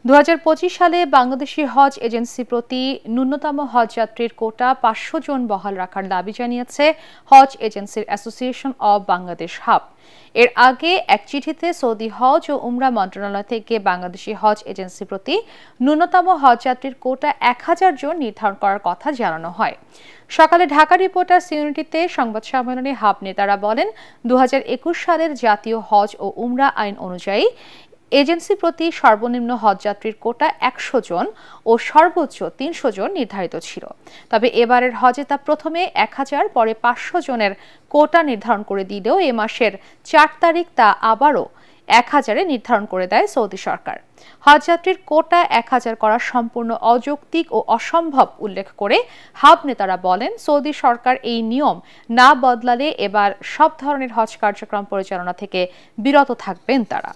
2025 সালে বাংলাদেশি হজ এজেন্সি প্রতি ন্যূনতম হজ যাত্রীর কোটা 500 জন বহাল রাখার দাবি জানিয়েছে হজ এজেন্সির অ্যাসোসিয়েশন অব বাংলাদেশ হাব। এর আগে এক চিঠিতে সৌদি হজ ও উমরা মন্ত্রণালয় থেকে বাংলাদেশি হজ এজেন্সি প্রতি ন্যূনতম হজ যাত্রীর কোটা 1000 জন নির্ধারণ করার কথা জানানো হয়। সকালে ঢাকা রিপোর্টার্স ইউনিটিতে সংবাদ সম্মেলনে হাব নেতারা বলেন, 2021 সালের জাতীয় হজ ও উমরা আইন অনুযায়ী এজেন্সি প্রতি সর্বনিম্ন হজযাত্রীর কোটা 100 জন ও সর্বোচ্চ 300 জন নির্ধারিত ছিল। তবে এবারের হজে তা প্রথমে 1000 পরে 500 জনের কোটা নির্ধারণ করে দিলেও এ মাসের 4 তারিখ তা আবারও 1000-এ নির্ধারণ করে দেয় সৌদি সরকার। হজযাত্রীর কোটা 1000 করা সম্পূর্ণ অযৌক্তিক ও অসম্ভব উল্লেখ করে হাব নেতারা বলেন, সৌদি সরকার এই নিয়ম না বদলালে এবার সব ধরনের হজ কার্যক্রম পরিচালনা থেকে বিরত থাকবেন তারা।